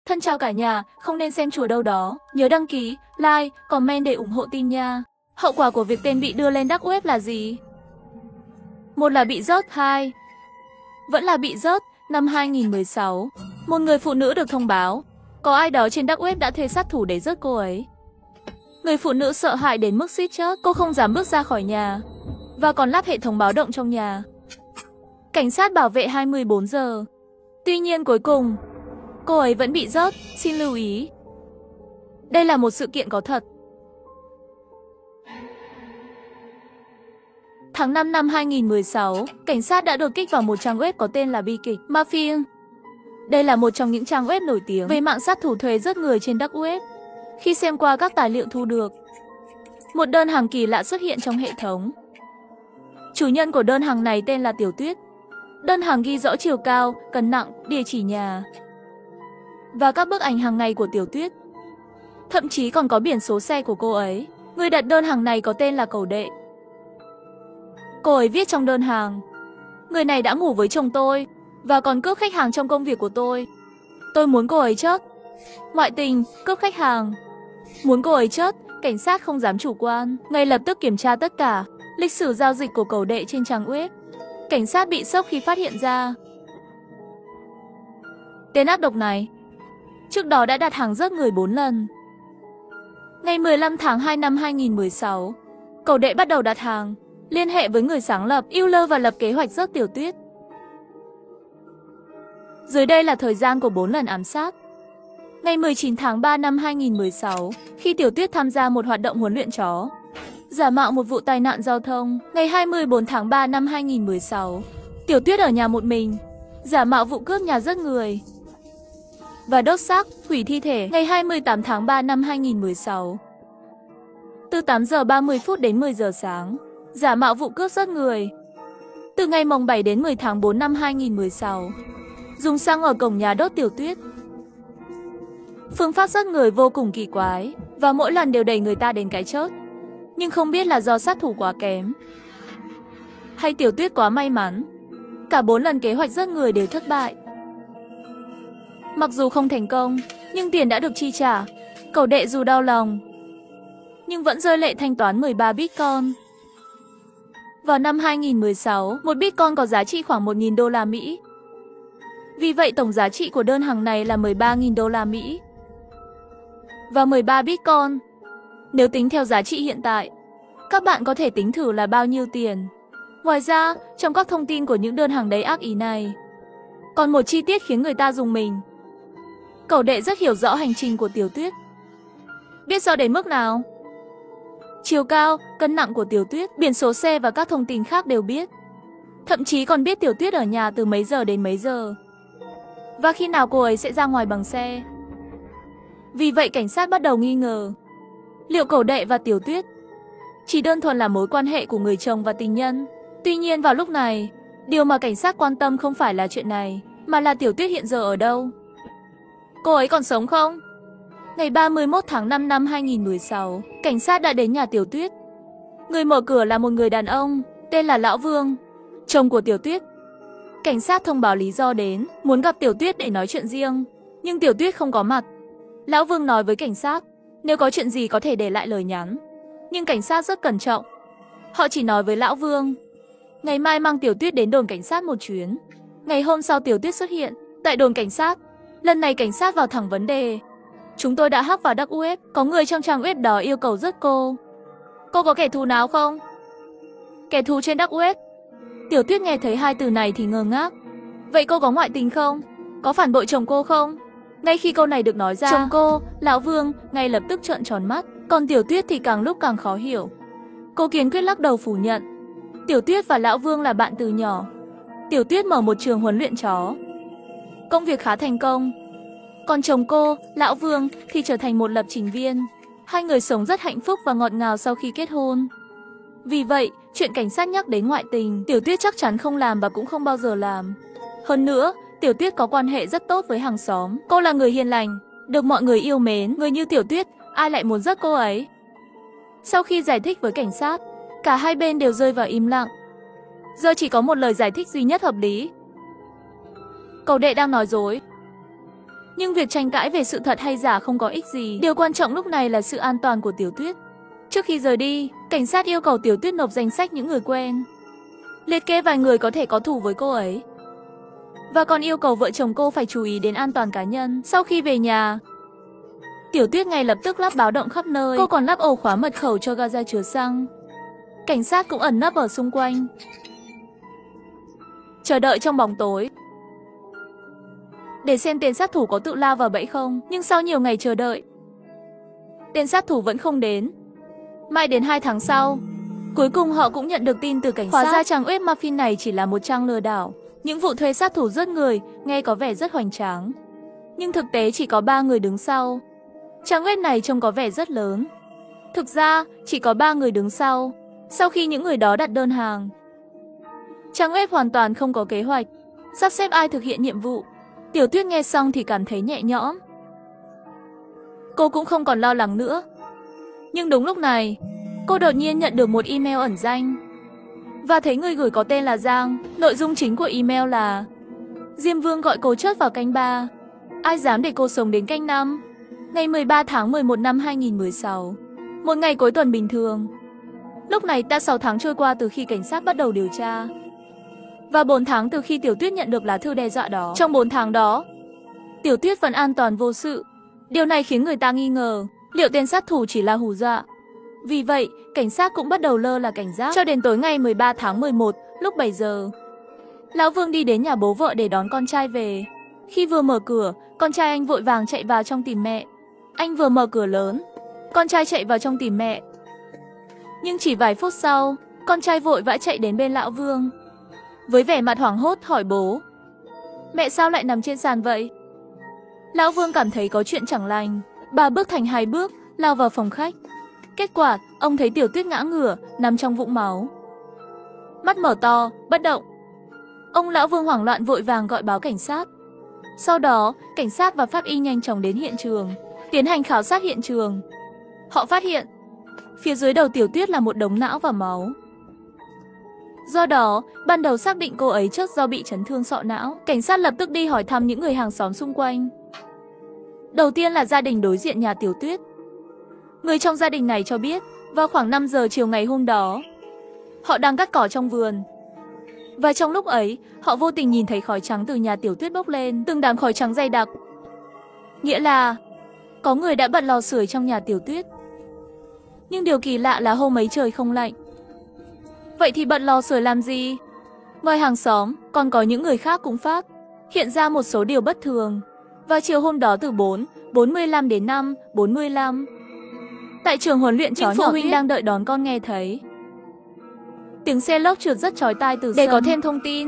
Thân chào cả nhà, không nên xem chùa đâu đó. Nhớ đăng ký, like, comment để ủng hộ tin nha. Hậu quả của việc tên bị đưa lên dark web là gì? Một là bị rớt, hai vẫn là bị rớt. Năm 2016, một người phụ nữ được thông báo có ai đó trên dark web đã thuê sát thủ để rớt cô ấy. Người phụ nữ sợ hãi đến mức suýt chết, cô không dám bước ra khỏi nhà và còn lắp hệ thống báo động trong nhà. Cảnh sát bảo vệ 24 giờ. Tuy nhiên cuối cùng, cô ấy vẫn bị rớt. Xin lưu ý, đây là một sự kiện có thật. Tháng 5 năm 2016, cảnh sát đã đột kích vào một trang web có tên là Bi kịch Mafia. Đây là một trong những trang web nổi tiếng về mạng sát thủ thuê rớt người trên dark web. Khi xem qua các tài liệu thu được, một đơn hàng kỳ lạ xuất hiện trong hệ thống. Chủ nhân của đơn hàng này tên là Tiểu Tuyết. Đơn hàng ghi rõ chiều cao, cân nặng, địa chỉ nhà và các bức ảnh hàng ngày của Tiểu Tuyết. Thậm chí còn có biển số xe của cô ấy. Người đặt đơn hàng này có tên là Cẩu Đệ. Cô ấy viết trong đơn hàng: người này đã ngủ với chồng tôi và còn cướp khách hàng trong công việc của tôi. Tôi muốn cô ấy chết. Ngoại tình, cướp khách hàng. Muốn cô ấy chết, cảnh sát không dám chủ quan, ngay lập tức kiểm tra tất cả lịch sử giao dịch của Cẩu Đệ trên trang web. Cảnh sát bị sốc khi phát hiện ra tên ác độc này trước đó đã đặt hàng rớt người 4 lần. Ngày 15 tháng 2 năm 2016, Cẩu Đệ bắt đầu đặt hàng, liên hệ với người sáng lập Euler và lập kế hoạch rớt Tiểu Tuyết. Dưới đây là thời gian của 4 lần ám sát. Ngày 19 tháng 3 năm 2016, khi Tiểu Tuyết tham gia một hoạt động huấn luyện chó, giả mạo một vụ tai nạn giao thông. Ngày 24 tháng 3 năm 2016, Tiểu Tuyết ở nhà một mình, giả mạo vụ cướp nhà rớt người và đốt xác, hủy thi thể. Ngày 28 tháng 3 năm 2016, từ 8 giờ 30 phút đến 10 giờ sáng, giả mạo vụ cướp rớt người. Từ ngày mồng 7 đến 10 tháng 4 năm 2016, dùng xăng ở cổng nhà đốt Tiểu Tuyết. Phương pháp rớt người vô cùng kỳ quái và mỗi lần đều đẩy người ta đến cái chết. Nhưng không biết là do sát thủ quá kém hay Tiểu Tuyết quá may mắn, cả 4 lần kế hoạch rớt người đều thất bại. Mặc dù không thành công, nhưng tiền đã được chi trả. Cẩu Đệ dù đau lòng, nhưng vẫn rơi lệ thanh toán 13 Bitcoin. Vào năm 2016, một Bitcoin có giá trị khoảng 1.000 đô la Mỹ. Vì vậy tổng giá trị của đơn hàng này là 13.000 đô la Mỹ và 13 Bitcoin. Nếu tính theo giá trị hiện tại, các bạn có thể tính thử là bao nhiêu tiền. Ngoài ra, trong các thông tin của những đơn hàng đầy ác ý này, còn một chi tiết khiến người ta rùng mình. Cẩu Đệ rất hiểu rõ hành trình của Tiểu Tuyết. Biết rõ đến mức nào? Chiều cao, cân nặng của Tiểu Tuyết, biển số xe và các thông tin khác đều biết. Thậm chí còn biết Tiểu Tuyết ở nhà từ mấy giờ đến mấy giờ và khi nào cô ấy sẽ ra ngoài bằng xe. Vì vậy cảnh sát bắt đầu nghi ngờ liệu Cẩu Đệ và Tiểu Tuyết chỉ đơn thuần là mối quan hệ của người chồng và tình nhân. Tuy nhiên vào lúc này, điều mà cảnh sát quan tâm không phải là chuyện này, mà là Tiểu Tuyết hiện giờ ở đâu. Cô ấy còn sống không? Ngày 31 tháng 5 năm 2016, cảnh sát đã đến nhà Tiểu Tuyết. Người mở cửa là một người đàn ông, tên là Lão Vương, chồng của Tiểu Tuyết. Cảnh sát thông báo lý do đến, muốn gặp Tiểu Tuyết để nói chuyện riêng, nhưng Tiểu Tuyết không có mặt. Lão Vương nói với cảnh sát, nếu có chuyện gì có thể để lại lời nhắn. Nhưng cảnh sát rất cẩn trọng. Họ chỉ nói với Lão Vương, ngày mai mang Tiểu Tuyết đến đồn cảnh sát một chuyến. Ngày hôm sau Tiểu Tuyết xuất hiện tại đồn cảnh sát. Lần này cảnh sát vào thẳng vấn đề. Chúng tôi đã hack vào dark web, có người trong trang web đó yêu cầu rớt cô. Cô có kẻ thù nào không? Kẻ thù trên dark web? Tiểu Tuyết nghe thấy hai từ này thì ngơ ngác. Vậy cô có ngoại tình không? Có phản bội chồng cô không? Ngay khi câu này được nói ra, chồng cô, Lão Vương, ngay lập tức trợn tròn mắt. Còn Tiểu Tuyết thì càng lúc càng khó hiểu. Cô kiên quyết lắc đầu phủ nhận. Tiểu Tuyết và Lão Vương là bạn từ nhỏ. Tiểu Tuyết mở một trường huấn luyện chó, công việc khá thành công. Còn chồng cô, Lão Vương, thì trở thành một lập trình viên. Hai người sống rất hạnh phúc và ngọt ngào sau khi kết hôn. Vì vậy, chuyện cảnh sát nhắc đến ngoại tình, Tiểu Tuyết chắc chắn không làm và cũng không bao giờ làm. Hơn nữa, Tiểu Tuyết có quan hệ rất tốt với hàng xóm. Cô là người hiền lành, được mọi người yêu mến. Người như Tiểu Tuyết, ai lại muốn rớt cô ấy? Sau khi giải thích với cảnh sát, cả hai bên đều rơi vào im lặng. Giờ chỉ có một lời giải thích duy nhất hợp lý. Cẩu Đệ đang nói dối. Nhưng việc tranh cãi về sự thật hay giả không có ích gì. Điều quan trọng lúc này là sự an toàn của Tiểu Tuyết. Trước khi rời đi, cảnh sát yêu cầu Tiểu Tuyết nộp danh sách những người quen, liệt kê vài người có thể có thù với cô ấy. Và còn yêu cầu vợ chồng cô phải chú ý đến an toàn cá nhân. Sau khi về nhà, Tiểu Tuyết ngay lập tức lắp báo động khắp nơi. Cô còn lắp ổ khóa mật khẩu cho ga ra chứa xăng. Cảnh sát cũng ẩn nấp ở xung quanh, chờ đợi trong bóng tối để xem tên sát thủ có tự lao vào bẫy không. Nhưng sau nhiều ngày chờ đợi, tên sát thủ vẫn không đến. Mãi đến 2 tháng sau, cuối cùng họ cũng nhận được tin từ cảnh sát. Hóa ra trang web Muffin này chỉ là một trang lừa đảo. Những vụ thuê sát thủ giết người nghe có vẻ rất hoành tráng, nhưng thực tế chỉ có 3 người đứng sau. Trang web này trông có vẻ rất lớn. Thực ra, chỉ có 3 người đứng sau. Sau khi những người đó đặt đơn hàng, trang web hoàn toàn không có kế hoạch sắp xếp ai thực hiện nhiệm vụ. Tiểu Tuyết nghe xong thì cảm thấy nhẹ nhõm. Cô cũng không còn lo lắng nữa. Nhưng đúng lúc này, cô đột nhiên nhận được một email ẩn danh và thấy người gửi có tên là Giang. Nội dung chính của email là: Diêm Vương gọi cô chớt vào canh 3. Ai dám để cô sống đến canh 5. Ngày 13 tháng 11 năm 2016. Một ngày cuối tuần bình thường. Lúc này đã 6 tháng trôi qua từ khi cảnh sát bắt đầu điều tra, và 4 tháng từ khi Tiểu Tuyết nhận được lá thư đe dọa đó. Trong 4 tháng đó, Tiểu Tuyết vẫn an toàn vô sự. Điều này khiến người ta nghi ngờ liệu tên sát thủ chỉ là hù dọa. Vì vậy, cảnh sát cũng bắt đầu lơ là cảnh giác. Cho đến tối ngày 13 tháng 11, lúc 7 giờ, Lão Vương đi đến nhà bố vợ để đón con trai về. Khi vừa mở cửa, con trai anh vội vàng chạy vào trong tìm mẹ. Anh vừa mở cửa lớn, con trai chạy vào trong tìm mẹ. Nhưng chỉ vài phút sau, con trai vội vã chạy đến bên Lão Vương, với vẻ mặt hoảng hốt hỏi bố: Mẹ sao lại nằm trên sàn vậy? Lão Vương cảm thấy có chuyện chẳng lành. 3 bước thành 2 bước, lao vào phòng khách. Kết quả, ông thấy Tiểu Tuyết ngã ngửa, nằm trong vũng máu, mắt mở to, bất động. Ông Lão Vương hoảng loạn vội vàng gọi báo cảnh sát. Sau đó, cảnh sát và pháp y nhanh chóng đến hiện trường, tiến hành khảo sát hiện trường. Họ phát hiện, phía dưới đầu Tiểu Tuyết là một đống não và máu. Do đó, ban đầu xác định cô ấy chết do bị chấn thương sọ não. Cảnh sát lập tức đi hỏi thăm những người hàng xóm xung quanh. Đầu tiên là gia đình đối diện nhà Tiểu Tuyết. Người trong gia đình này cho biết, vào khoảng 5 giờ chiều ngày hôm đó, họ đang cắt cỏ trong vườn. Và trong lúc ấy, họ vô tình nhìn thấy khói trắng từ nhà Tiểu Tuyết bốc lên, từng đám khói trắng dày đặc. Nghĩa là, có người đã bật lò sưởi trong nhà Tiểu Tuyết. Nhưng điều kỳ lạ là hôm ấy trời không lạnh. Vậy thì bật lò sưởi làm gì? Ngoài hàng xóm, còn có những người khác cũng phát hiện ra một số điều bất thường. Và chiều hôm đó từ 4:45 đến 5:45, tại trường huấn luyện chó nhỏ, phụ huynh đang đợi đón con nghe thấy tiếng xe lốc trượt rất chói tai từ sân. Để có thêm thông tin,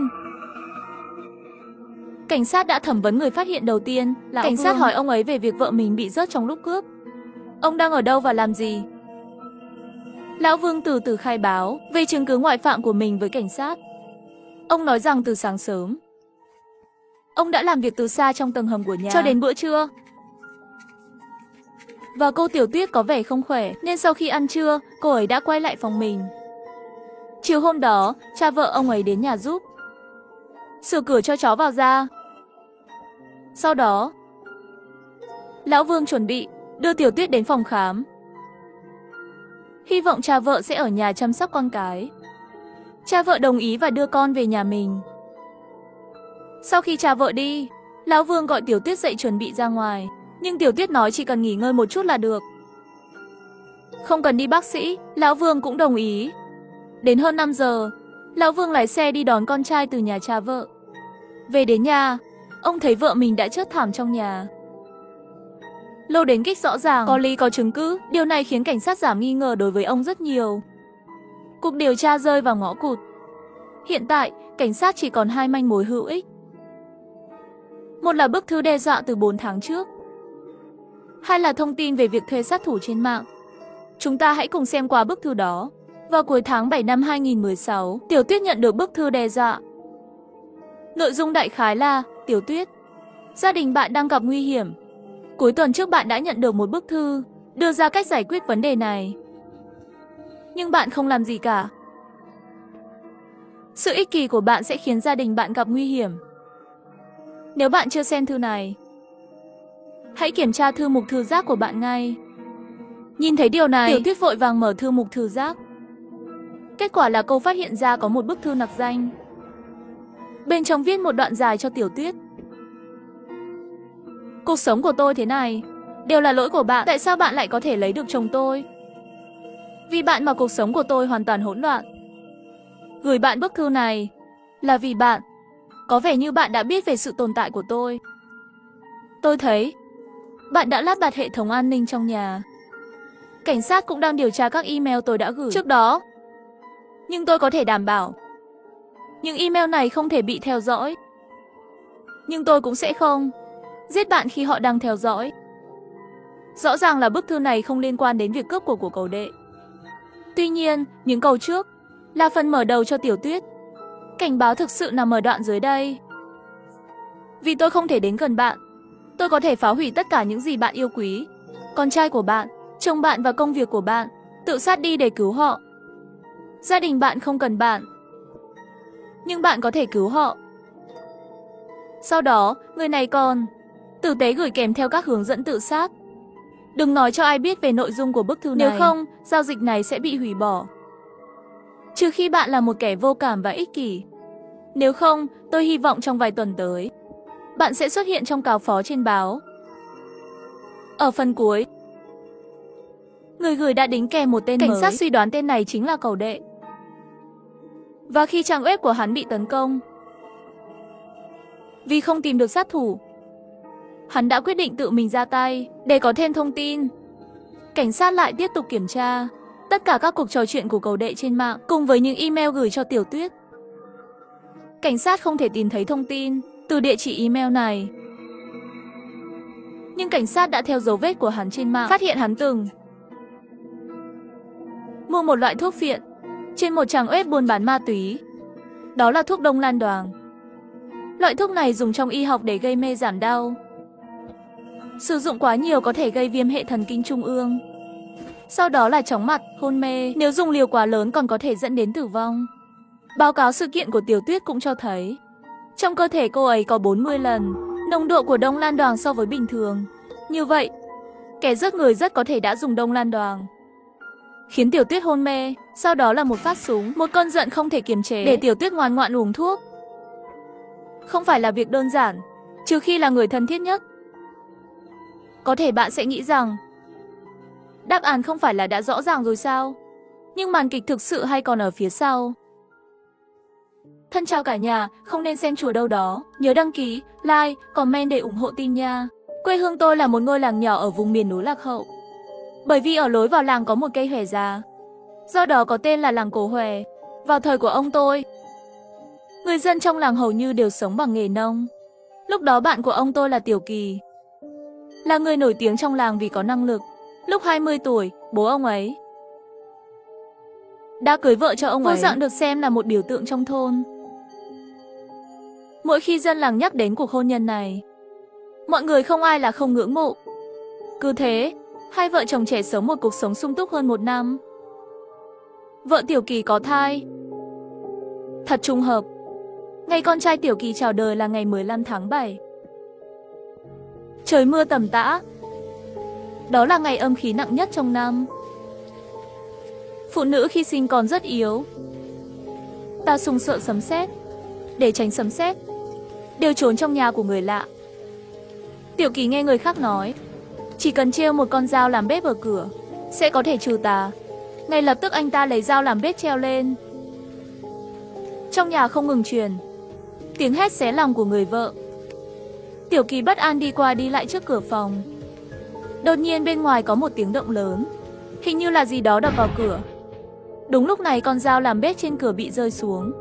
cảnh sát đã thẩm vấn người phát hiện đầu tiên. Cảnh sát hỏi ông ấy về việc vợ mình bị rớt trong lúc cướp. Ông đang ở đâu và làm gì? Lão Vương từ từ khai báo về chứng cứ ngoại phạm của mình với cảnh sát. Ông nói rằng từ sáng sớm, ông đã làm việc từ xa trong tầng hầm của nhà cho đến bữa trưa. Và cô Tiểu Tuyết có vẻ không khỏe, nên sau khi ăn trưa, cô ấy đã quay lại phòng mình. Chiều hôm đó, cha vợ ông ấy đến nhà giúp sửa cửa cho chó vào ra. Sau đó, Lão Vương chuẩn bị đưa Tiểu Tuyết đến phòng khám, hy vọng cha vợ sẽ ở nhà chăm sóc con cái. Cha vợ đồng ý và đưa con về nhà mình. Sau khi cha vợ đi, Lão Vương gọi Tiểu Tuyết dậy chuẩn bị ra ngoài. Nhưng Tiểu Tuyết nói chỉ cần nghỉ ngơi một chút là được, không cần đi bác sĩ. Lão Vương cũng đồng ý. Đến hơn 5 giờ, Lão Vương lái xe đi đón con trai từ nhà cha vợ. Về đến nhà, ông thấy vợ mình đã chết thảm trong nhà. Lô đến kích rõ ràng, có lý có chứng cứ. Điều này khiến cảnh sát giảm nghi ngờ đối với ông rất nhiều. Cuộc điều tra rơi vào ngõ cụt. Hiện tại, cảnh sát chỉ còn 2 manh mối hữu ích. Một là bức thư đe dọa từ 4 tháng trước. Hai là thông tin về việc thuê sát thủ trên mạng. Chúng ta hãy cùng xem qua bức thư đó. Vào cuối tháng 7 năm 2016, Tiểu Tuyết nhận được bức thư đe dọa. Nội dung đại khái là: Tiểu Tuyết, gia đình bạn đang gặp nguy hiểm. Cuối tuần trước bạn đã nhận được một bức thư đưa ra cách giải quyết vấn đề này, nhưng bạn không làm gì cả. Sự ích kỷ của bạn sẽ khiến gia đình bạn gặp nguy hiểm. Nếu bạn chưa xem thư này, Hãy kiểm tra thư mục thư giác của bạn ngay. Nhìn thấy điều này, Tiểu Tuyết vội vàng mở thư mục thư giác. Kết quả là cô phát hiện ra có một bức thư nặc danh. Bên trong viết một đoạn dài cho Tiểu Tuyết. Cuộc sống của tôi thế này, đều là lỗi của bạn. Tại sao bạn lại có thể lấy được chồng tôi? Vì bạn mà cuộc sống của tôi hoàn toàn hỗn loạn. Gửi bạn bức thư này là vì bạn. Có vẻ như bạn đã biết về sự tồn tại của tôi. Tôi thấy bạn đã lắp đặt hệ thống an ninh trong nhà. Cảnh sát cũng đang điều tra các email tôi đã gửi trước đó. Nhưng tôi có thể đảm bảo những email này không thể bị theo dõi. Nhưng tôi cũng sẽ không giết bạn khi họ đang theo dõi. Rõ ràng là bức thư này không liên quan đến việc cướp của cầu đệ. Tuy nhiên, những câu trước là phần mở đầu cho Tiểu Tuyết. Cảnh báo thực sự nằm ở đoạn dưới đây. Vì tôi không thể đến gần bạn, tôi có thể phá hủy tất cả những gì bạn yêu quý. Con trai của bạn, chồng bạn và công việc của bạn. Tự sát đi để cứu họ. Gia đình bạn không cần bạn, nhưng bạn có thể cứu họ. Sau đó, người này còn tử tế gửi kèm theo các hướng dẫn tự sát. Đừng nói cho ai biết về nội dung của bức thư này. Nếu không, giao dịch này sẽ bị hủy bỏ. Trừ khi bạn là một kẻ vô cảm và ích kỷ. Nếu không, tôi hy vọng trong vài tuần tới, bạn sẽ xuất hiện trong cáo phó trên báo. Ở phần cuối, người gửi đã đính kèm một tên mới. Cảnh sát suy đoán tên này chính là cầu đệ. Và khi trang web của hắn bị tấn công, vì không tìm được sát thủ, hắn đã quyết định tự mình ra tay. Để có thêm thông tin, cảnh sát lại tiếp tục kiểm tra tất cả các cuộc trò chuyện của cầu đệ trên mạng cùng với những email gửi cho Tiểu Tuyết. Cảnh sát không thể tìm thấy thông tin từ địa chỉ email này. Nhưng cảnh sát đã theo dấu vết của hắn trên mạng, phát hiện hắn từng mua một loại thuốc phiện trên một trang web buôn bán ma túy. Đó là thuốc Đông Lan Đoàn. Loại thuốc này dùng trong y học để gây mê giảm đau. Sử dụng quá nhiều có thể gây viêm hệ thần kinh trung ương. Sau đó là chóng mặt, hôn mê. Nếu dùng liều quá lớn còn có thể dẫn đến tử vong. Báo cáo sự kiện của Tiểu Tuyết cũng cho thấy trong cơ thể cô ấy có 40 lần nồng độ của Đông Lan Đoàn so với bình thường. Như vậy, kẻ giết người rất có thể đã dùng Đông Lan Đoàn, khiến Tiểu Tuyết hôn mê. Sau đó là một phát súng, một cơn giận không thể kiềm chế để Tiểu Tuyết ngoan ngoãn uống thuốc. Không phải là việc đơn giản, trừ khi là người thân thiết nhất. Có thể bạn sẽ nghĩ rằng đáp án không phải là đã rõ ràng rồi sao? Nhưng màn kịch thực sự hay còn ở phía sau. Thân chào cả nhà, không nên xem chùa đâu đó. Nhớ đăng ký, like, comment để ủng hộ tin nha. Quê hương tôi là một ngôi làng nhỏ ở vùng miền núi lạc hậu. Bởi vì ở lối vào làng có một cây hòe già, do đó có tên là làng Cổ Hòe. Vào thời của ông tôi, người dân trong làng hầu như đều sống bằng nghề nông. Lúc đó bạn của ông tôi là Tiểu Kỳ, là người nổi tiếng trong làng vì có năng lực. Lúc 20 tuổi, bố ông ấy đã cưới vợ cho ông ấy. Cô Dặng được xem là một biểu tượng trong thôn. Mỗi khi dân làng nhắc đến cuộc hôn nhân này, mọi người không ai là không ngưỡng mộ. Cứ thế, hai vợ chồng trẻ sống một cuộc sống sung túc hơn 1 năm. Vợ Tiểu Kỳ có thai. Thật trùng hợp, ngày con trai Tiểu Kỳ chào đời là ngày 15 tháng 7. Trời mưa tầm tã. Đó là ngày âm khí nặng nhất trong năm. Phụ nữ khi sinh còn rất yếu. Ta sùng sợ sấm sét. Để tránh sấm sét, đều trốn trong nhà của người lạ. Tiểu Kỳ nghe người khác nói, chỉ cần treo một con dao làm bếp ở cửa sẽ có thể trừ tà. Ngay lập tức anh ta lấy dao làm bếp treo lên. Trong nhà không ngừng truyền tiếng hét xé lòng của người vợ. Tiểu Kỳ bất an đi qua đi lại trước cửa phòng. Đột nhiên bên ngoài có một tiếng động lớn, hình như là gì đó đập vào cửa. Đúng lúc này con dao làm bếp trên cửa bị rơi xuống.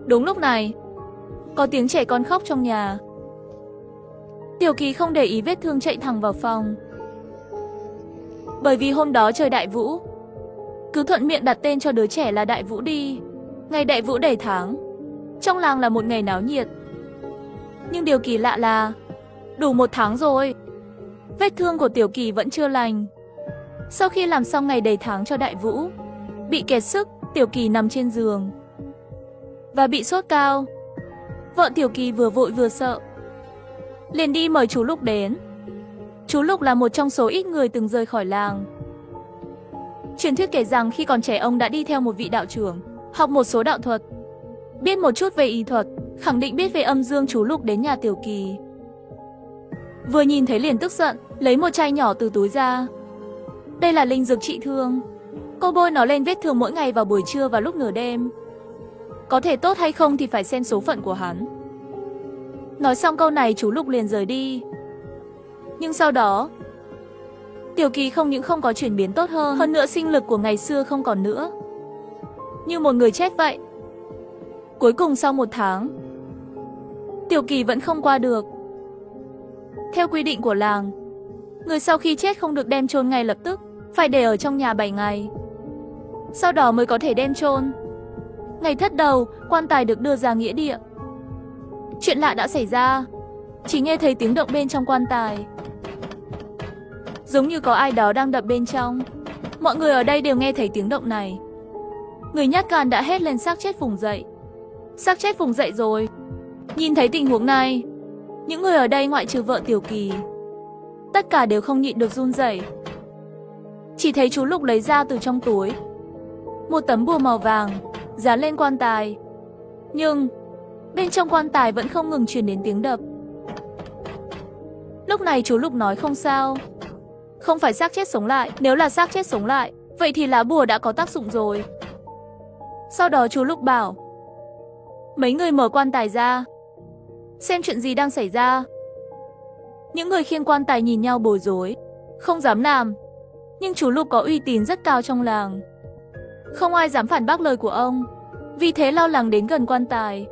Đúng lúc này, có tiếng trẻ con khóc trong nhà. Tiểu Kỳ không để ý vết thương chạy thẳng vào phòng. Bởi vì hôm đó trời đại vũ, cứ thuận miệng đặt tên cho đứa trẻ là Đại Vũ đi. Ngày Đại Vũ đầy tháng, trong làng là một ngày náo nhiệt. Nhưng điều kỳ lạ là đủ 1 tháng rồi, vết thương của Tiểu Kỳ vẫn chưa lành. Sau khi làm xong ngày đầy tháng cho Đại Vũ, bị kiệt sức, Tiểu Kỳ nằm trên giường và bị sốt cao. Vợ Tiểu Kỳ vừa vội vừa sợ, liền đi mời chú Lục đến. Chú Lục là một trong số ít người từng rời khỏi làng. Truyền thuyết kể rằng khi còn trẻ ông đã đi theo một vị đạo trưởng, học một số đạo thuật, biết một chút về y thuật, khẳng định biết về âm dương. Chú Lục đến nhà Tiểu Kỳ, vừa nhìn thấy liền tức giận, lấy một chai nhỏ từ túi ra. Đây là linh dược trị thương. Cô bôi nó lên vết thương mỗi ngày vào buổi trưa và lúc nửa đêm. Có thể tốt hay không thì phải xem số phận của hắn. Nói xong câu này chú Lục liền rời đi. Nhưng sau đó, Tiểu Kỳ không những không có chuyển biến tốt hơn nữa sinh lực của ngày xưa không còn nữa. Như một người chết vậy. Cuối cùng sau 1 tháng, Tiểu Kỳ vẫn không qua được. Theo quy định của làng, người sau khi chết không được đem chôn ngay lập tức, phải để ở trong nhà 7 ngày. Sau đó mới có thể đem chôn. Ngày thất đầu, quan tài được đưa ra nghĩa địa. Chuyện lạ đã xảy ra. Chỉ nghe thấy tiếng động bên trong quan tài, giống như có ai đó đang đập bên trong. Mọi người ở đây đều nghe thấy tiếng động này. Người nhát gan đã hét lên xác chết vùng dậy. Xác chết vùng dậy rồi. Nhìn thấy tình huống này, những người ở đây ngoại trừ vợ Tiểu Kỳ, tất cả đều không nhịn được run rẩy. Chỉ thấy chú Lục lấy ra từ trong túi một tấm bùa màu vàng, dán lên quan tài. Nhưng bên trong quan tài vẫn không ngừng truyền đến tiếng đập. Lúc này chú Lục nói không sao, không phải xác chết sống lại. Nếu là xác chết sống lại, vậy thì lá bùa đã có tác dụng rồi. Sau đó chú Lục bảo mấy người mở quan tài ra, xem chuyện gì đang xảy ra. Những người khiêng quan tài nhìn nhau bối rối, không dám làm. Nhưng chú Lục có uy tín rất cao trong làng, không ai dám phản bác lời của ông. Vì thế lo lắng đến gần quan tài,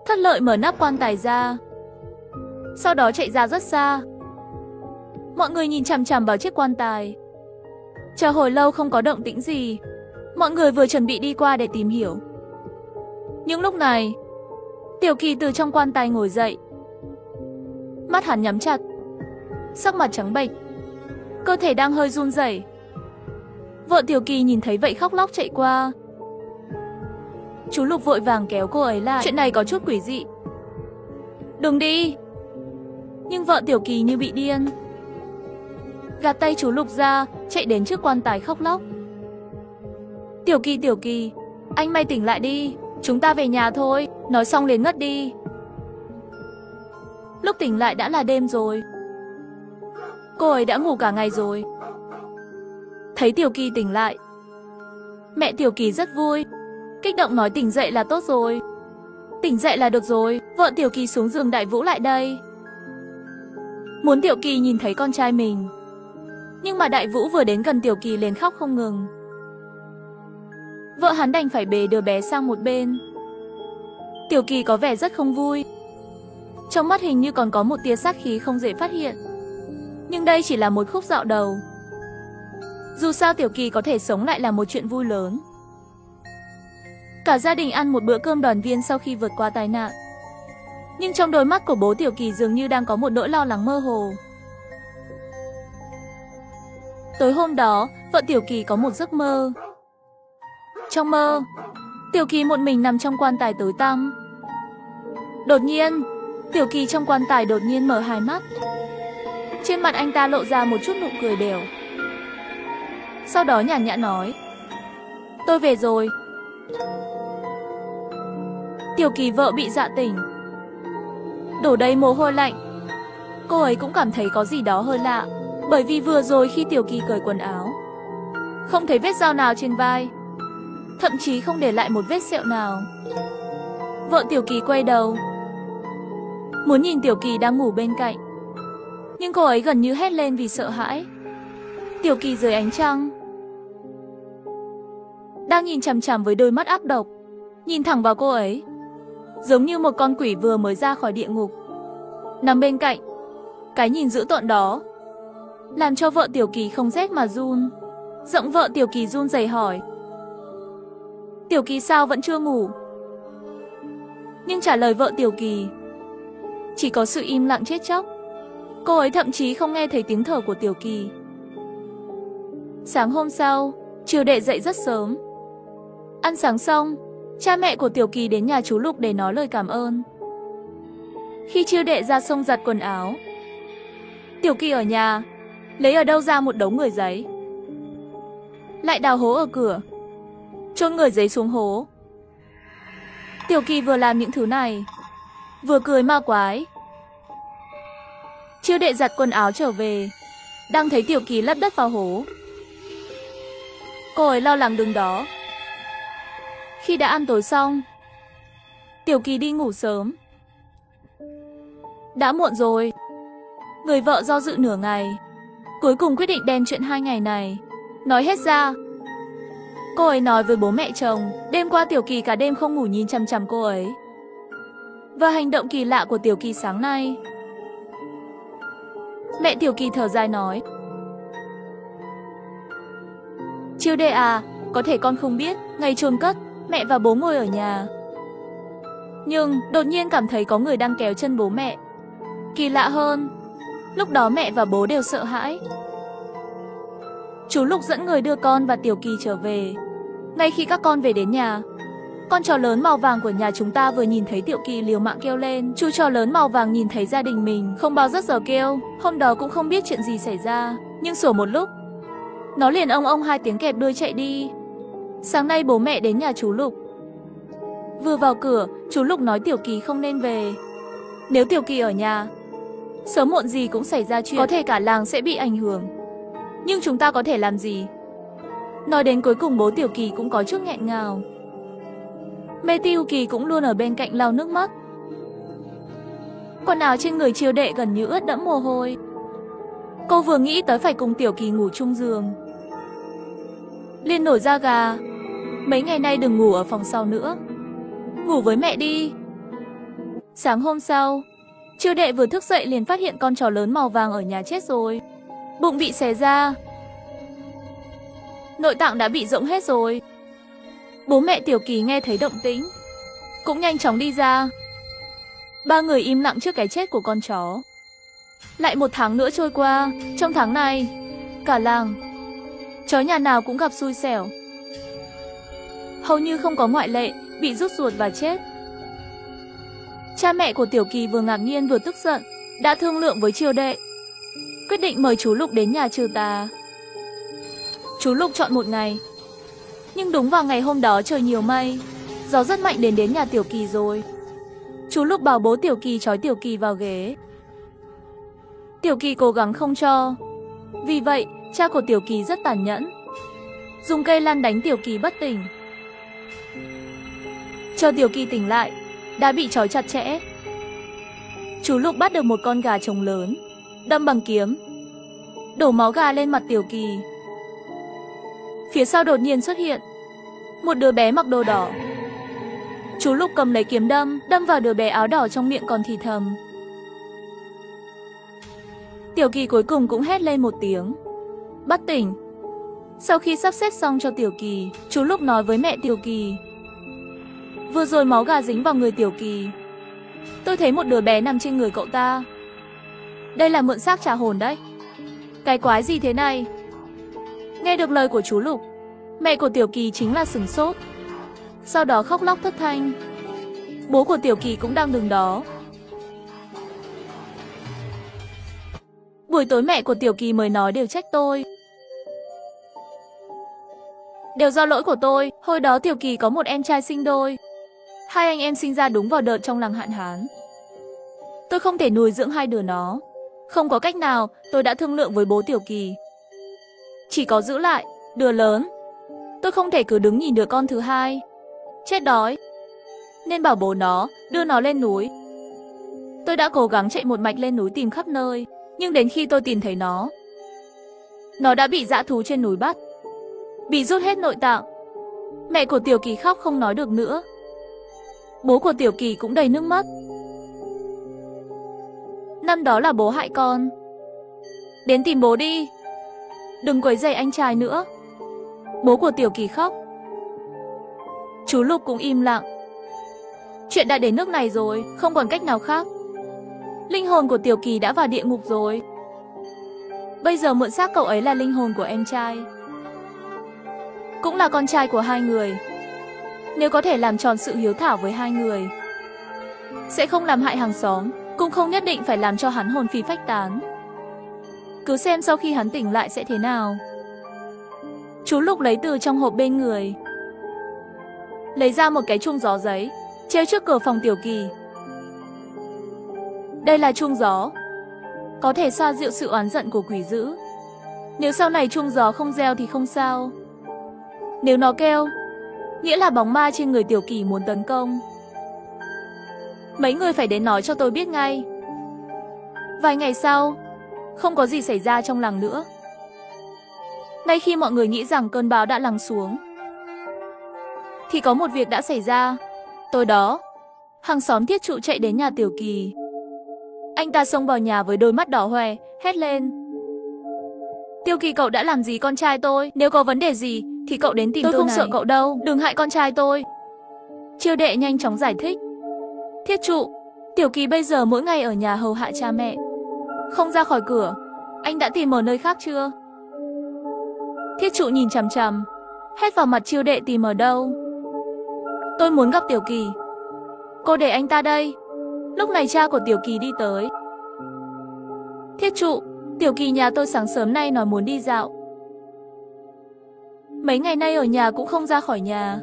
Thất Lợi mở nắp quan tài ra, sau đó chạy ra rất xa. Mọi người nhìn chằm chằm vào chiếc quan tài, chờ hồi lâu không có động tĩnh gì. Mọi người vừa chuẩn bị đi qua để tìm hiểu. Nhưng lúc này, Tiểu Kỳ từ trong quan tài ngồi dậy. Mắt hắn nhắm chặt, sắc mặt trắng bệch, cơ thể đang hơi run rẩy. Vợ Tiểu Kỳ nhìn thấy vậy khóc lóc chạy qua. Chú Lục vội vàng kéo cô ấy lại. Chuyện này có chút quỷ dị. Đừng đi. Nhưng vợ Tiểu Kỳ như bị điên, gạt tay chú Lục ra, chạy đến trước quan tài khóc lóc. Tiểu Kỳ, anh may tỉnh lại đi, chúng ta về nhà thôi. Nói xong liền ngất đi. Lúc tỉnh lại đã là đêm rồi. Cô ấy đã ngủ cả ngày rồi. Thấy Tiểu Kỳ tỉnh lại, mẹ Tiểu Kỳ rất vui, kích động nói tỉnh dậy là tốt rồi. Tỉnh dậy là được rồi. Vợ Tiểu Kỳ xuống giường Đại Vũ lại đây, muốn Tiểu Kỳ nhìn thấy con trai mình. Nhưng mà Đại Vũ vừa đến gần Tiểu Kỳ liền khóc không ngừng. Vợ hắn đành phải bế đứa bé sang một bên. Tiểu Kỳ có vẻ rất không vui, trong mắt hình như còn có một tia sát khí không dễ phát hiện. Nhưng đây chỉ là một khúc dạo đầu. Dù sao Tiểu Kỳ có thể sống lại là một chuyện vui lớn. Cả gia đình ăn một bữa cơm đoàn viên sau khi vượt qua tai nạn. Nhưng trong đôi mắt của bố Tiểu Kỳ dường như đang có một nỗi lo lắng mơ hồ. Tối hôm đó, vợ Tiểu Kỳ có một giấc mơ. Trong mơ, Tiểu Kỳ một mình nằm trong quan tài tối tăm. Đột nhiên, Tiểu Kỳ trong quan tài đột nhiên mở hai mắt. Trên mặt anh ta lộ ra một chút nụ cười đều. Sau đó nhàn nhã nói: "Tôi về rồi." Tiểu Kỳ vợ bị dọa tỉnh, đổ đầy mồ hôi lạnh. Cô ấy cũng cảm thấy có gì đó hơi lạ, bởi vì vừa rồi khi Tiểu Kỳ cởi quần áo, không thấy vết dao nào trên vai, thậm chí không để lại một vết sẹo nào. Vợ Tiểu Kỳ quay đầu, muốn nhìn Tiểu Kỳ đang ngủ bên cạnh, nhưng cô ấy gần như hét lên vì sợ hãi. Tiểu Kỳ dưới ánh trăng, đang nhìn chằm chằm với đôi mắt ác độc, nhìn thẳng vào cô ấy, giống như một con quỷ vừa mới ra khỏi địa ngục. Nằm bên cạnh, cái nhìn dữ tợn đó làm cho vợ Tiểu Kỳ không rét mà run. Giọng vợ Tiểu Kỳ run rẩy hỏi: "Tiểu Kỳ sao vẫn chưa ngủ?" Nhưng trả lời vợ Tiểu Kỳ chỉ có sự im lặng chết chóc. Cô ấy thậm chí không nghe thấy tiếng thở của Tiểu Kỳ. Sáng hôm sau, Triều Đệ dậy rất sớm. Ăn sáng xong, cha mẹ của Tiểu Kỳ đến nhà chú Lục để nói lời cảm ơn. Khi Triều Đệ ra sông giặt quần áo, Tiểu Kỳ ở nhà, lấy ở đâu ra một đống người giấy. Lại đào hố ở cửa, chôn người giấy xuống hố. Tiểu Kỳ vừa làm những thứ này, vừa cười ma quái. Chiêu đệ giặt quần áo trở về, đang thấy Tiểu Kỳ lấp đất vào hố. Cô ấy lo lắng đứng đó. Khi đã ăn tối xong, Tiểu Kỳ đi ngủ sớm. Đã muộn rồi. Người vợ do dự nửa ngày, cuối cùng quyết định đem chuyện 2 ngày này nói hết ra. Cô ấy nói với bố mẹ chồng, đêm qua Tiểu Kỳ cả đêm không ngủ nhìn chằm chằm cô ấy. Và hành động kỳ lạ của Tiểu Kỳ sáng nay. Mẹ Tiểu Kỳ thở dài nói, Chiêu đệ à, có thể con không biết, ngày chôn cất, mẹ và bố ngồi ở nhà. Nhưng đột nhiên cảm thấy có người đang kéo chân bố mẹ. Kỳ lạ hơn, lúc đó mẹ và bố đều sợ hãi. Chú Lục dẫn người đưa con và Tiểu Kỳ trở về. Ngay khi các con về đến nhà, con chó lớn màu vàng của nhà chúng ta vừa nhìn thấy Tiểu Kỳ liều mạng kêu lên. Chú chó lớn màu vàng nhìn thấy gia đình mình không bao giờ kêu. Hôm đó cũng không biết chuyện gì xảy ra, nhưng sủa một lúc, nó liền ông 2 tiếng kẹp đuôi chạy đi. Sáng nay bố mẹ đến nhà chú Lục. Vừa vào cửa, chú Lục nói Tiểu Kỳ không nên về. Nếu Tiểu Kỳ ở nhà, sớm muộn gì cũng xảy ra chuyện, có thể cả làng sẽ bị ảnh hưởng. Nhưng chúng ta có thể làm gì? Nói đến cuối cùng bố Tiểu Kỳ cũng có chút nghẹn ngào. Mẹ Tiểu Kỳ cũng luôn ở bên cạnh lau nước mắt. Quần áo trên người Chiêu đệ gần như ướt đẫm mồ hôi. Cô vừa nghĩ tới phải cùng Tiểu Kỳ ngủ chung giường, liền nổi da gà. Mấy ngày nay đừng ngủ ở phòng sau nữa, ngủ với mẹ đi. Sáng hôm sau, Chiêu đệ vừa thức dậy liền phát hiện con chó lớn màu vàng ở nhà chết rồi. Bụng bị xé ra, nội tạng đã bị rỗng hết rồi. Bố mẹ Tiểu Kỳ nghe thấy động tĩnh, cũng nhanh chóng đi ra. 3 người im lặng trước cái chết của con chó. Lại 1 tháng nữa trôi qua, trong tháng này, cả làng, chó nhà nào cũng gặp xui xẻo. Hầu như không có ngoại lệ, bị rút ruột và chết. Cha mẹ của Tiểu Kỳ vừa ngạc nhiên vừa tức giận, đã thương lượng với Chiêu đệ, quyết định mời chú Lục đến nhà trừ tà. Chú Lục chọn một ngày, nhưng đúng vào ngày hôm đó trời nhiều mây, gió rất mạnh đến nhà Tiểu Kỳ rồi. Chú Lục bảo bố Tiểu Kỳ trói Tiểu Kỳ vào ghế. Tiểu Kỳ cố gắng không cho. Vì vậy, cha của Tiểu Kỳ rất tàn nhẫn, dùng cây lăn đánh Tiểu Kỳ bất tỉnh. Chờ Tiểu Kỳ tỉnh lại, đã bị trói chặt chẽ. Chú Lục bắt được một con gà trống lớn, đâm bằng kiếm, đổ máu gà lên mặt Tiểu Kỳ. Phía sau đột nhiên xuất hiện một đứa bé mặc đồ đỏ. Chú Lục cầm lấy kiếm đâm vào đứa bé áo đỏ, trong miệng còn thì thầm. Tiểu Kỳ cuối cùng cũng hét lên một tiếng, bất tỉnh. Sau khi sắp xếp xong cho Tiểu Kỳ, chú Lục nói với mẹ Tiểu Kỳ, vừa rồi máu gà dính vào người Tiểu Kỳ, tôi thấy một đứa bé nằm trên người cậu ta. Đây là mượn xác trả hồn đấy. Cái quái gì thế này? Nghe được lời của chú Lục, mẹ của Tiểu Kỳ chính là sửng sốt, sau đó khóc lóc thất thanh. Bố của Tiểu Kỳ cũng đang đứng đó. Buổi tối mẹ của Tiểu Kỳ mới nói đều trách tôi. Đều do lỗi của tôi, hồi đó Tiểu Kỳ có một em trai sinh đôi. 2 anh em sinh ra đúng vào đợt trong làng hạn hán. Tôi không thể nuôi dưỡng 2 đứa nó. Không có cách nào, tôi đã thương lượng với bố Tiểu Kỳ, chỉ có giữ lại đứa lớn. Tôi không thể cứ đứng nhìn đứa con thứ hai chết đói, nên bảo bố nó đưa nó lên núi. Tôi đã cố gắng chạy một mạch lên núi tìm khắp nơi, nhưng đến khi tôi tìm thấy nó đã bị dã thú trên núi bắt, bị rút hết nội tạng. Mẹ của Tiểu Kỳ khóc không nói được nữa. Bố của Tiểu Kỳ cũng đầy nước mắt. Năm đó là bố hại con. Đến tìm bố đi, đừng quấy rầy anh trai nữa. Bố của Tiểu Kỳ khóc. Chú Lục cũng im lặng. Chuyện đã đến nước này rồi, không còn cách nào khác. Linh hồn của Tiểu Kỳ đã vào địa ngục rồi. Bây giờ mượn xác cậu ấy là linh hồn của em trai, cũng là con trai của 2 người. Nếu có thể làm tròn sự hiếu thảo với 2 người, sẽ không làm hại hàng xóm, cũng không nhất định phải làm cho hắn hồn phi phách tán. Cứ xem sau khi hắn tỉnh lại sẽ thế nào. Chú Lục lấy từ trong hộp bên người, lấy ra một cái chuông gió giấy, treo trước cửa phòng Tiểu Kỳ. Đây là chuông gió, có thể xoa dịu sự oán giận của quỷ dữ. Nếu sau này chuông gió không reo thì không sao. Nếu nó kêu, nghĩa là bóng ma trên người Tiểu Kỳ muốn tấn công. Mấy người phải đến nói cho tôi biết ngay. Vài ngày sau, không có gì xảy ra trong làng nữa. Ngay khi mọi người nghĩ rằng cơn bão đã lắng xuống, thì có một việc đã xảy ra. Tối đó, hàng xóm Thiết Trụ chạy đến nhà Tiểu Kỳ. Anh ta xông vào nhà với đôi mắt đỏ hoe, hét lên: Tiểu Kỳ, cậu đã làm gì con trai tôi? Nếu có vấn đề gì thì cậu đến tìm tôi không sợ cậu đâu, đừng hại con trai tôi. Chiêu đệ nhanh chóng giải thích: Thiết Trụ, Tiểu Kỳ bây giờ mỗi ngày ở nhà hầu hạ cha mẹ, không ra khỏi cửa. Anh đã tìm ở nơi khác chưa? Thiết Trụ nhìn chằm chằm, hét vào mặt chiêu đệ: tìm ở đâu? Tôi muốn gặp Tiểu Kỳ. Cô để anh ta đây. Lúc này cha của Tiểu Kỳ đi tới. Thiết Trụ, Tiểu Kỳ nhà tôi sáng sớm nay nói muốn đi dạo. Mấy ngày nay ở nhà cũng không ra khỏi nhà.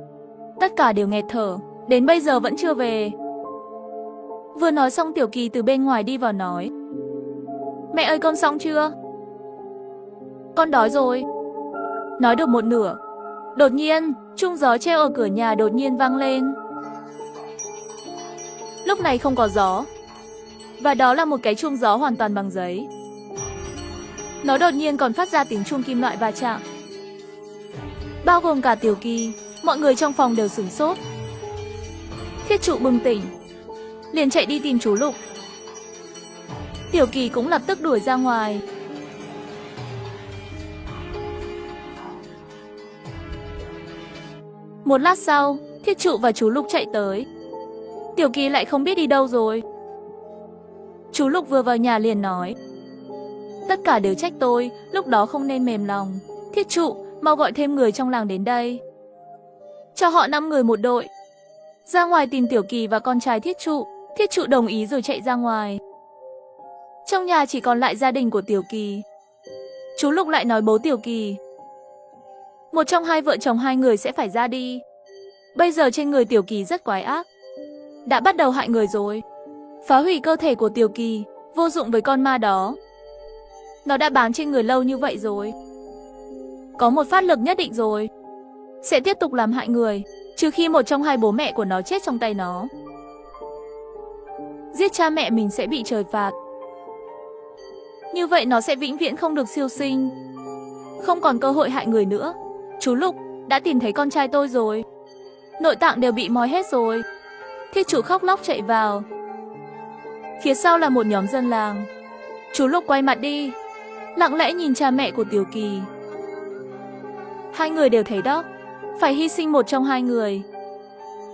Tất cả đều nghẹt thở, đến bây giờ vẫn chưa về. Vừa nói xong Tiểu Kỳ từ bên ngoài đi vào nói: Mẹ ơi, con xong chưa? Con đói rồi. Nói được một nửa, đột nhiên, chuông gió treo ở cửa nhà đột nhiên vang lên. Lúc này không có gió, và đó là một cái chuông gió hoàn toàn bằng giấy. Nó đột nhiên còn phát ra tiếng chuông kim loại va chạm. Bao gồm cả Tiểu Kỳ, mọi người trong phòng đều sửng sốt. Thiết Trụ bừng tỉnh, liền chạy đi tìm chú Lục. Tiểu Kỳ cũng lập tức đuổi ra ngoài. Một lát sau, Thiết Trụ và chú Lục chạy tới. Tiểu Kỳ lại không biết đi đâu rồi. Chú Lục vừa vào nhà liền nói: Tất cả đều trách tôi, lúc đó không nên mềm lòng. Thiết Trụ, mau gọi thêm người trong làng đến đây. Cho họ 5 người một đội, ra ngoài tìm Tiểu Kỳ và con trai Thiết Trụ. Thiết Trụ đồng ý rồi chạy ra ngoài. Trong nhà chỉ còn lại gia đình của Tiểu Kỳ. Chú Lục lại nói bố Tiểu Kỳ: Một trong hai vợ chồng hai người sẽ phải ra đi. Bây giờ trên người Tiểu Kỳ rất quái ác, đã bắt đầu hại người rồi. Phá hủy cơ thể của Tiểu Kỳ, vô dụng với con ma đó. Nó đã bám trên người lâu như vậy rồi, có một phát lực nhất định rồi, sẽ tiếp tục làm hại người, trừ khi một trong hai bố mẹ của nó chết trong tay nó. Giết cha mẹ mình sẽ bị trời phạt. Như vậy nó sẽ vĩnh viễn không được siêu sinh, không còn cơ hội hại người nữa. Chú Lục đã tìm thấy con trai tôi rồi, nội tạng đều bị moi hết rồi. Thiết Trụ khóc lóc chạy vào. Phía sau là một nhóm dân làng. Chú Lục quay mặt đi, lặng lẽ nhìn cha mẹ của Tiểu Kỳ. Hai người đều thấy đó, phải hy sinh một trong hai người,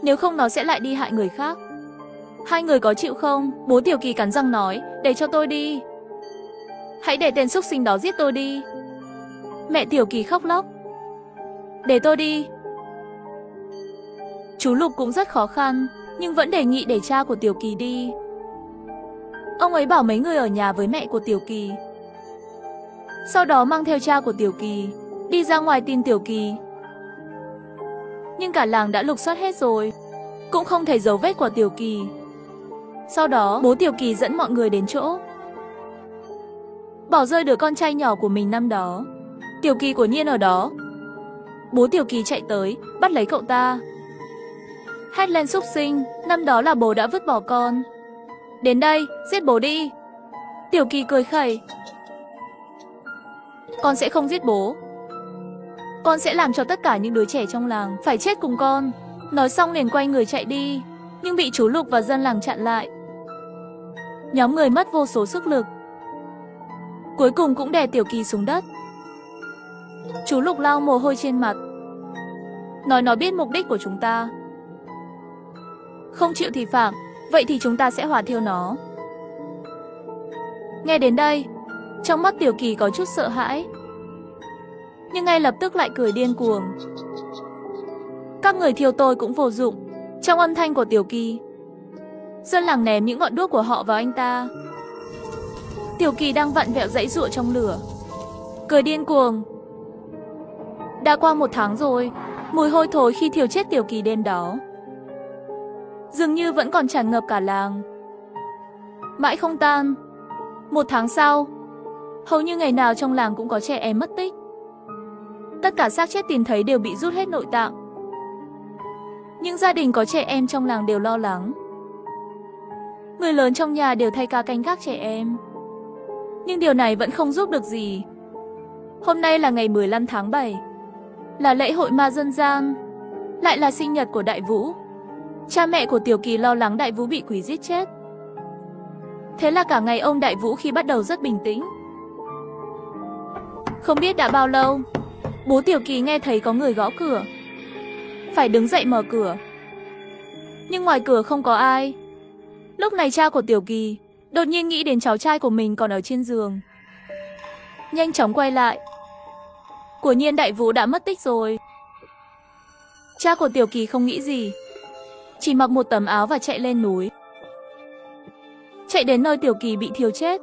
nếu không nó sẽ lại đi hại người khác. Hai người có chịu không? Bố Tiểu Kỳ cắn răng nói: Để cho tôi đi. Hãy để tên xúc sinh đó giết tôi đi. Mẹ Tiểu Kỳ khóc lóc: Để tôi đi. Chú Lục cũng rất khó khăn, nhưng vẫn đề nghị để cha của Tiểu Kỳ đi. Ông ấy bảo mấy người ở nhà với mẹ của Tiểu Kỳ, sau đó mang theo cha của Tiểu Kỳ đi ra ngoài tìm Tiểu Kỳ. Nhưng cả làng đã lục soát hết rồi, cũng không thấy dấu vết của Tiểu Kỳ. Sau đó bố Tiểu Kỳ dẫn mọi người đến chỗ bỏ rơi đứa con trai nhỏ của mình năm đó. Tiểu Kỳ của nhiên ở đó. Bố Tiểu Kỳ chạy tới, bắt lấy cậu ta, hét lên: Xúc sinh, năm đó là bố đã vứt bỏ con. Đến đây, giết bố đi. Tiểu Kỳ cười khẩy: Con sẽ không giết bố. Con sẽ làm cho tất cả những đứa trẻ trong làng phải chết cùng con. Nói xong liền quay người chạy đi, nhưng bị chú Lục và dân làng chặn lại. Nhóm người mất vô số sức lực, cuối cùng cũng đè Tiểu Kỳ xuống đất. Chú Lục lau mồ hôi trên mặt, nói nó biết mục đích của chúng ta. Không chịu thì phạm, vậy thì chúng ta sẽ hỏa thiêu nó. Nghe đến đây, trong mắt Tiểu Kỳ có chút sợ hãi, nhưng ngay lập tức lại cười điên cuồng. Các người thiêu tôi cũng vô dụng. Trong âm thanh của Tiểu Kỳ, dân làng ném những ngọn đuốc của họ vào anh ta. Tiểu Kỳ đang vặn vẹo giãy giụa trong lửa, cười điên cuồng. Đã qua 1 tháng rồi, mùi hôi thối khi thiêu chết Tiểu Kỳ đêm đó dường như vẫn còn tràn ngập cả làng, mãi không tan. 1 tháng sau, hầu như ngày nào trong làng cũng có trẻ em mất tích. Tất cả xác chết tìm thấy đều bị rút hết nội tạng. Những gia đình có trẻ em trong làng đều lo lắng. Người lớn trong nhà đều thay ca canh gác trẻ em. Nhưng điều này vẫn không giúp được gì. Hôm nay là ngày 15 tháng 7, là lễ hội ma dân gian, lại là sinh nhật của Đại Vũ. Cha mẹ của Tiểu Kỳ lo lắng Đại Vũ bị quỷ giết chết. Thế là cả ngày ông Đại Vũ khi bắt đầu rất bình tĩnh. Không biết đã bao lâu, bố Tiểu Kỳ nghe thấy có người gõ cửa. Phải đứng dậy mở cửa. Nhưng ngoài cửa không có ai. Lúc này cha của Tiểu Kỳ đột nhiên nghĩ đến cháu trai của mình còn ở trên giường. Nhanh chóng quay lại. Quả nhiên Đại Vũ đã mất tích rồi. Cha của Tiểu Kỳ không nghĩ gì, chỉ mặc một tấm áo và chạy lên núi. Chạy đến nơi Tiểu Kỳ bị thiêu chết.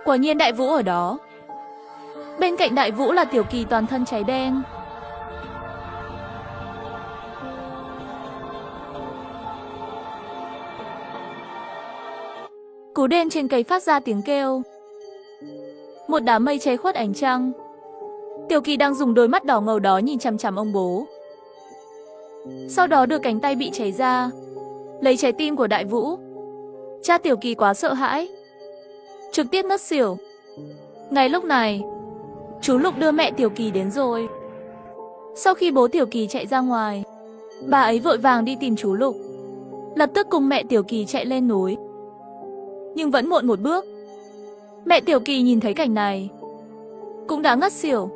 Quả nhiên Đại Vũ ở đó. Bên cạnh Đại Vũ là Tiểu Kỳ toàn thân cháy đen. Cú đêm trên cây phát ra tiếng kêu. Một đám mây che khuất ánh trăng. Tiểu Kỳ đang dùng đôi mắt đỏ ngầu đó nhìn chằm chằm ông bố. Sau đó đưa cánh tay bị cháy ra, lấy trái tim của Đại Vũ. Cha Tiểu Kỳ quá sợ hãi, trực tiếp ngất xỉu. Ngay lúc này, chú Lục đưa mẹ Tiểu Kỳ đến rồi. Sau khi bố Tiểu Kỳ chạy ra ngoài, bà ấy vội vàng đi tìm chú Lục, lập tức cùng mẹ Tiểu Kỳ chạy lên núi. Nhưng vẫn muộn một bước. Mẹ Tiểu Kỳ nhìn thấy cảnh này cũng đã ngất xỉu.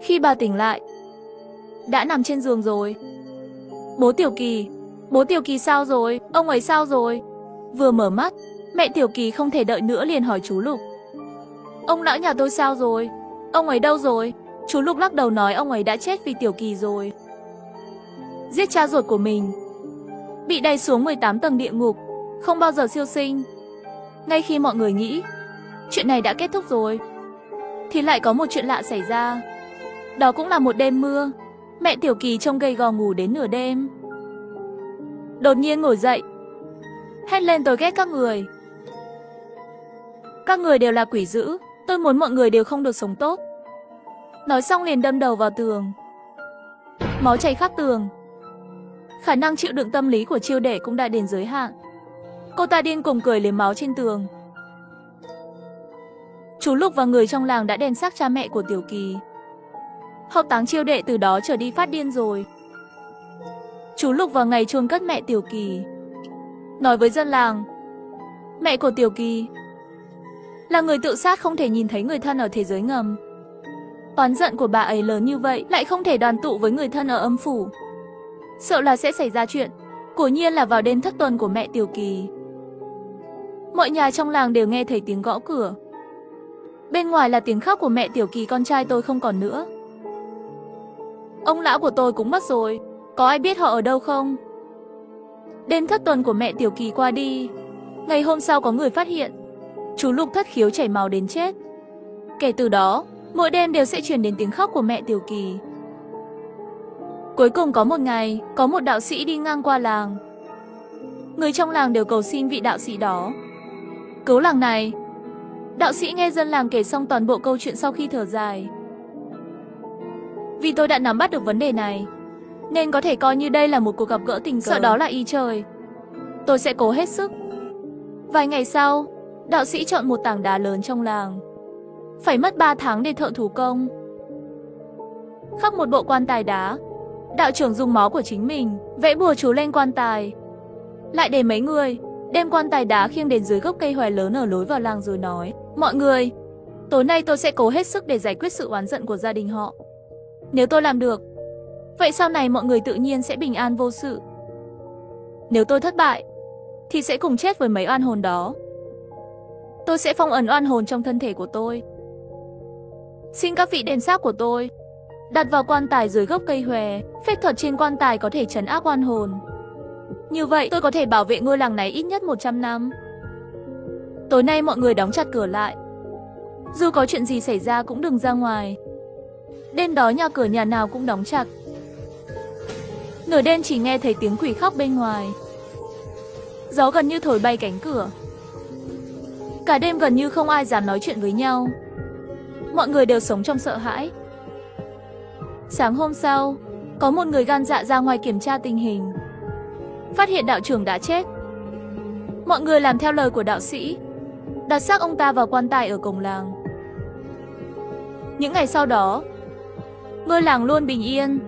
Khi bà tỉnh lại, đã nằm trên giường rồi. Bố Tiểu Kỳ sao rồi? Ông ấy sao rồi? Vừa mở mắt, mẹ Tiểu Kỳ không thể đợi nữa liền hỏi chú Lục. Ông lão nhà tôi sao rồi? Ông ấy đâu rồi? Chú Lục lắc đầu nói ông ấy đã chết vì Tiểu Kỳ rồi. Giết cha ruột của mình, bị đày xuống 18 tầng địa ngục, không bao giờ siêu sinh. Ngay khi mọi người nghĩ chuyện này đã kết thúc rồi, thì lại có một chuyện lạ xảy ra. Đó cũng là một đêm mưa. Mẹ Tiểu Kỳ trông gầy gò ngủ đến nửa đêm, đột nhiên ngồi dậy, hét lên tôi ghét các người. Các người đều là quỷ dữ, tôi muốn mọi người đều không được sống tốt. Nói xong liền đâm đầu vào tường. Máu chảy khắp tường. Khả năng chịu đựng tâm lý của Chiêu Đệ cũng đã đến giới hạn. Cô ta điên cuồng cười liếm máu trên tường. Chú Lục và người trong làng đã đền xác cha mẹ của Tiểu Kỳ. Hậu táng Chiêu Đệ từ đó trở đi phát điên rồi. Chú Lục vào ngày chôn cất mẹ Tiểu Kỳ, nói với dân làng, mẹ của Tiểu Kỳ là người tự sát, không thể nhìn thấy người thân ở thế giới ngầm. Oán giận của bà ấy lớn như vậy, lại không thể đoàn tụ với người thân ở âm phủ, sợ là sẽ xảy ra chuyện. Quả nhiên là vào đêm thất tuần của mẹ Tiểu Kỳ, mọi nhà trong làng đều nghe thấy tiếng gõ cửa. Bên ngoài là tiếng khóc của mẹ Tiểu Kỳ, con trai tôi không còn nữa. Ông lão của tôi cũng mất rồi, có ai biết họ ở đâu không? Đêm thất tuần của mẹ Tiểu Kỳ qua đi, ngày hôm sau có người phát hiện chú Lục thất khiếu chảy máu đến chết. Kể từ đó, mỗi đêm đều sẽ truyền đến tiếng khóc của mẹ Tiểu Kỳ. Cuối cùng có một ngày, có một đạo sĩ đi ngang qua làng. Người trong làng đều cầu xin vị đạo sĩ đó cứu làng này. Đạo sĩ nghe dân làng kể xong toàn bộ câu chuyện sau khi thở dài. Vì tôi đã nắm bắt được vấn đề này, nên có thể coi như đây là một cuộc gặp gỡ tình cờ. Sợ đó là ý trời. Tôi sẽ cố hết sức. Vài ngày sau, đạo sĩ chọn một tảng đá lớn trong làng. Phải mất 3 tháng để thợ thủ công khắc một bộ quan tài đá. Đạo trưởng dùng máu của chính mình vẽ bùa chú lên quan tài, lại để mấy người đem quan tài đá khiêng đến dưới gốc cây hoè lớn ở lối vào làng rồi nói, mọi người, tối nay tôi sẽ cố hết sức để giải quyết sự oán giận của gia đình họ. Nếu tôi làm được, vậy sau này mọi người tự nhiên sẽ bình an vô sự. Nếu tôi thất bại, thì sẽ cùng chết với mấy oan hồn đó. Tôi sẽ phong ấn oan hồn trong thân thể của tôi. Xin các vị đem xác của tôi đặt vào quan tài dưới gốc cây hòe. Phép thuật trên quan tài có thể trấn áp oan hồn. Như vậy tôi có thể bảo vệ ngôi làng này ít nhất 100 năm. Tối nay mọi người đóng chặt cửa lại. Dù có chuyện gì xảy ra cũng đừng ra ngoài. Đêm đó nhà cửa nhà nào cũng đóng chặt. Nửa đêm chỉ nghe thấy tiếng quỷ khóc bên ngoài. Gió gần như thổi bay cánh cửa. Cả đêm gần như không ai dám nói chuyện với nhau. Mọi người đều sống trong sợ hãi. Sáng hôm sau, có một người gan dạ ra ngoài kiểm tra tình hình. Phát hiện đạo trưởng đã chết. Mọi người làm theo lời của đạo sĩ, đặt xác ông ta vào quan tài ở cổng làng. Những ngày sau đó, ngôi làng luôn bình yên.